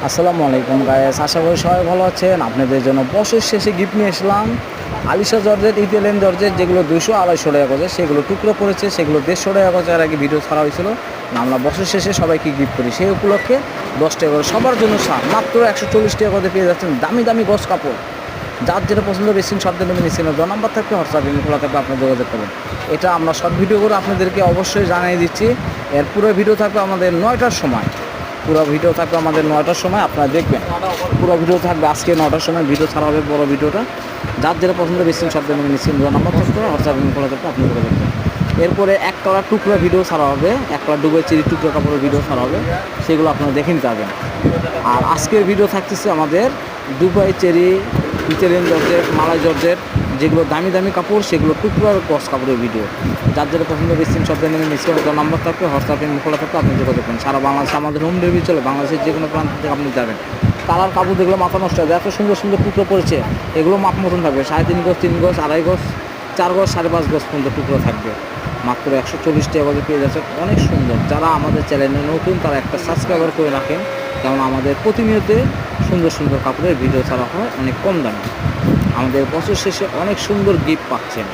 আসসালামু আলাইকুম গায়েস, আশা করি সবাই ভালো আছেন। আপনাদের জন্য বছর শেষে গিফট নিয়ে এসলাম। আলিশা জর্জেট, ইতালিয়ান জর্জেট, যেগুলো 200-250 টাকা করে, সেগুলো টুকরো পড়েছে, সেগুলো 150 টাকা করে। এর আগে ভিডিও ছাড়া হয়েছিল না, আমরা বছর শেষে সবাইকে গিফট করি, সেই উপলক্ষে 10 টাকা করে সবার জন্য ছাড়। মাত্র 140 টাকা করে পেয়ে যাচ্ছেন দামি দামি গস কাপড়। যার যেটা পছন্দ বেশি শব্দ নেবেন, স্ক্রিনে দেওয়া নাম্বার থাকবে, হোয়াটসঅ্যাপ লিঙ্ক খোলা থাকবে, আপনি যোগাযোগ করবেন। এটা আমরা শর্ট ভিডিও করে আপনাদেরকে অবশ্যই জানিয়ে দিচ্ছি। এর পুরো ভিডিও থাকবে আমাদের 9টার সময়। পুরো ভিডিও থাকবে আমাদের 9টার সময়, আপনারা দেখবেন। পুরো ভিডিও থাকবে আজকে 9টার সময় ভিডিও ছাড়া হবে, বড় ভিডিওটা। যার যেটা পছন্দ বেশি শব্দ নেবেন, স্ক্রিনে দেওয়া নাম্বার থাকবে, হোয়াটসঅ্যাপ লিঙ্ক খোলা থাকবে, আপনি যোগাযোগ করবেন। এরপরে একতলা টুকরো ভিডিও ছাড়া হবে, একতলা ডুবে চিরি টুকরো কাপড়ের ভিডিও ছাড়া হবে, সেগুলো আপনারা দেখে নিতে পারবেন। আর আজকের ভিডিও থাকতেছে আমাদের দুবাই চেরি, ইতালিয়ান জর্জেট, মালাই জর্জেট, যেগুলো দামি দামি কাপড়, সেগুলো টুকরো আর গস কাপড়ের ভিডিও। যার যেটা পছন্দ বেশি শব্দ নেবেন, স্ক্রিনে নাম্বার থাকবে, হোয়াটসঅ্যাপ লিঙ্ক খোলা থাকবে, আপনি যোগাযোগ করবেন। সারা বাংলাদেশে আমাদের হোম ডেলিভারি চলে, বাংলাদেশের যে কোনো প্রান্ত থেকে আপনি যাবেন। কালার কাপড় দেখলে মাথা নষ্ট হবে, এত সুন্দর সুন্দর টুকরো পড়েছে। এগুলো মাপ মতন থাকবে, 3.5 গজ, 3 গজ, 2.5 গজ, 4 গজ, 5.5 গজ পর্যন্ত টুকরো থাকবে। মাত্র 140 টাকা করে পেয়ে যাচ্ছে, অনেক সুন্দর। যারা আমাদের চ্যানেলে নতুন, তারা একটা সাবস্ক্রাইবার করে রাখেন, কারণ আমাদের প্রতিনিয়ত সুন্দর সুন্দর কাপড়ের ভিডিও ছাড়া হয় অনেক কম দামে। আমাদের বছর শেষে অনেক সুন্দর গিফট পাচ্ছেন,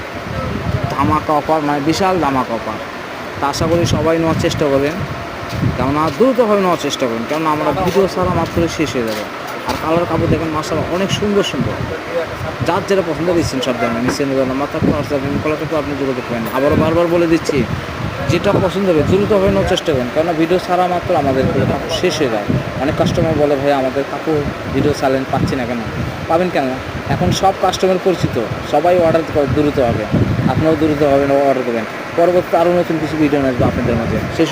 ধামাকা অফার, মানে বিশাল ধামাকা অফার। তা আশা করি সবাই নেওয়ার চেষ্টা করবেন, কেননা দ্রুতভাবে নেওয়ার চেষ্টা করুন, কেননা আমরা ভিডিও ছাড়া মাত্র শেষ হয়ে যাবে। আর কালার কাপড় দেখেন মাশাআল্লাহ অনেক সুন্দর সুন্দর। যার যেটা পছন্দ স্ক্রিনশট দেন, স্ক্রিনে নাম্বার থাকবে, হোয়াটসঅ্যাপ লিঙ্ক খোলা থাকবে, আপনি যোগাযোগ করবেন। আবারও বারবার বলে দিচ্ছি, যেটা পছন্দ হবে দ্রুতভাবে নেওয়ার চেষ্টা করেন, কেননা ভিডিও ছাড়া মাত্র আমাদের কাপড় শেষ হয়ে যায়। অনেক কাস্টমার বলে, ভাই আমাদের কাপড় ভিডিও চালেন পাচ্ছি না কেন? পাবেন কেন? এখন সব কাস্টমার পরিচিত, সবাই অর্ডার করে দ্রুত হবে। আপনারাও দ্রুতভাবে অর্ডার করবেন। পরবর্তী আরও নতুন কিছু ভিডিও আসবে আপনাদের মাঝে, সেই